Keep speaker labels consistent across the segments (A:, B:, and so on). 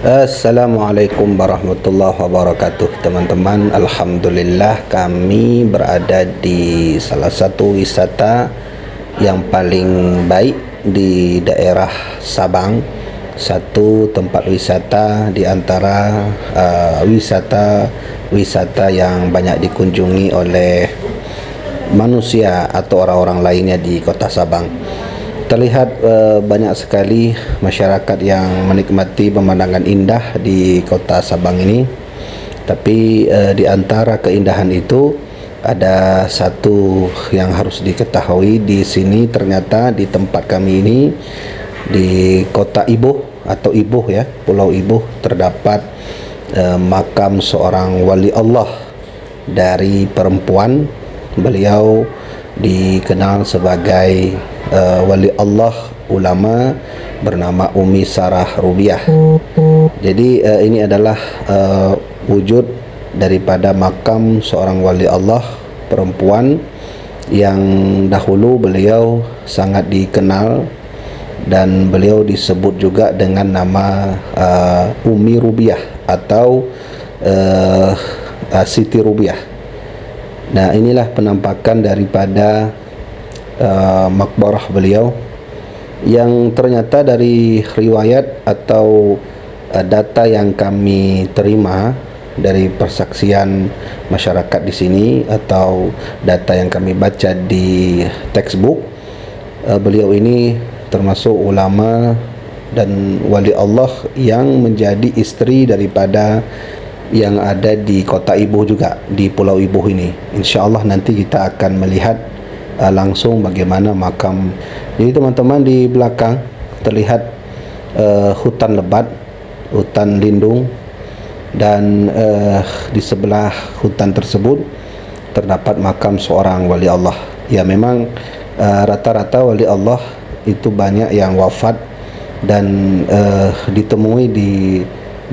A: Assalamualaikum warahmatullahi wabarakatuh, teman-teman. Alhamdulillah kami berada di salah satu wisata yang paling baik di daerah Sabang. Satu tempat wisata di antara wisata yang banyak dikunjungi oleh manusia atau orang-orang lainnya di kota Sabang. Terlihat banyak sekali masyarakat yang menikmati pemandangan indah di kota Sabang ini. Tapi di antara keindahan itu ada satu yang harus diketahui. Di sini ternyata di tempat kami ini, di kota Ibuh atau Ibuh ya, Pulau Ibuh, terdapat makam seorang wali Allah dari perempuan. Beliau dikenal sebagai wali Allah ulama bernama Umi Sarah Rubiah. Jadi ini adalah wujud daripada makam seorang wali Allah perempuan yang dahulu beliau sangat dikenal, dan beliau disebut juga dengan nama Umi Rubiah atau Siti Rubiah. Nah, inilah penampakan daripada makbarah beliau, yang ternyata dari riwayat atau data yang kami terima dari persaksian masyarakat di sini atau data yang kami baca di textbook, beliau ini termasuk ulama dan wali Allah yang menjadi istri daripada yang ada di kota Ibuh juga, di Pulau Ibuh ini. InsyaAllah nanti kita akan melihat langsung bagaimana makam. Jadi teman-teman, di belakang terlihat hutan lebat, hutan lindung, dan di sebelah hutan tersebut terdapat makam seorang wali Allah. Ya, memang rata-rata wali Allah itu banyak yang wafat dan ditemui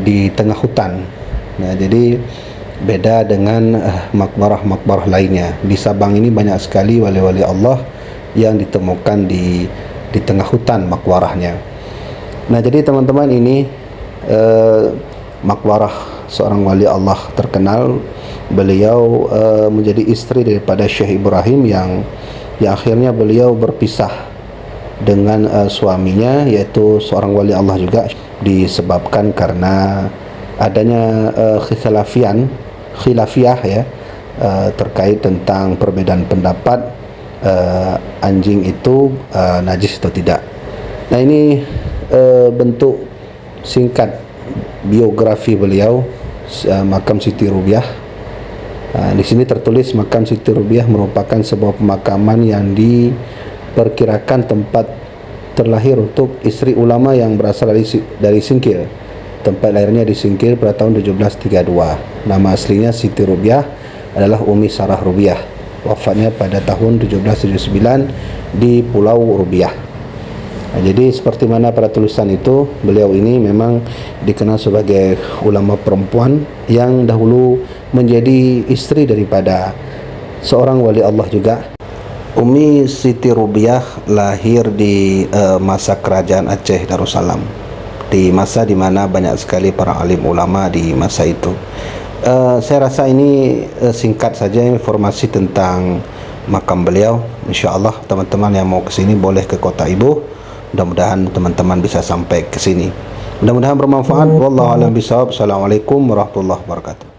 A: di tengah hutan. Nah, jadi beda dengan makbarah-makbarah lainnya. Di Sabang ini banyak sekali wali-wali Allah yang ditemukan di tengah hutan makbarahnya. Nah, jadi teman-teman, ini makbarah seorang wali Allah terkenal. Beliau menjadi istri daripada Syekh Ibrahim yang akhirnya beliau berpisah dengan suaminya, yaitu seorang wali Allah juga, disebabkan karena adanya khilafiyah ya, terkait tentang perbedaan pendapat anjing itu najis atau tidak. Nah, ini bentuk singkat biografi beliau, makam Siti Rubiah. Di sini tertulis makam Siti Rubiah merupakan sebuah pemakaman yang diperkirakan tempat terlahir untuk istri ulama yang berasal dari Singkil. Tempat lahirnya di Singkil pada tahun 1732. Nama aslinya Siti Rubiah adalah Umi Sarah Rubiah. Wafatnya pada tahun 1779 di Pulau Rubiah. Nah, jadi seperti mana pada tulisan itu, beliau ini memang dikenal sebagai ulama perempuan yang dahulu menjadi istri daripada seorang wali Allah juga. Umi Siti Rubiah lahir di masa kerajaan Aceh Darussalam, di masa di mana banyak sekali para alim ulama di masa itu. Saya rasa ini singkat saja informasi tentang makam beliau. InsyaAllah teman-teman yang mau ke sini boleh ke kota Ibuh. Mudah-mudahan teman-teman bisa sampai ke sini. Mudah-mudahan bermanfaat. Wallahu a'lam bishawab. Assalamualaikum warahmatullahi wabarakatuh.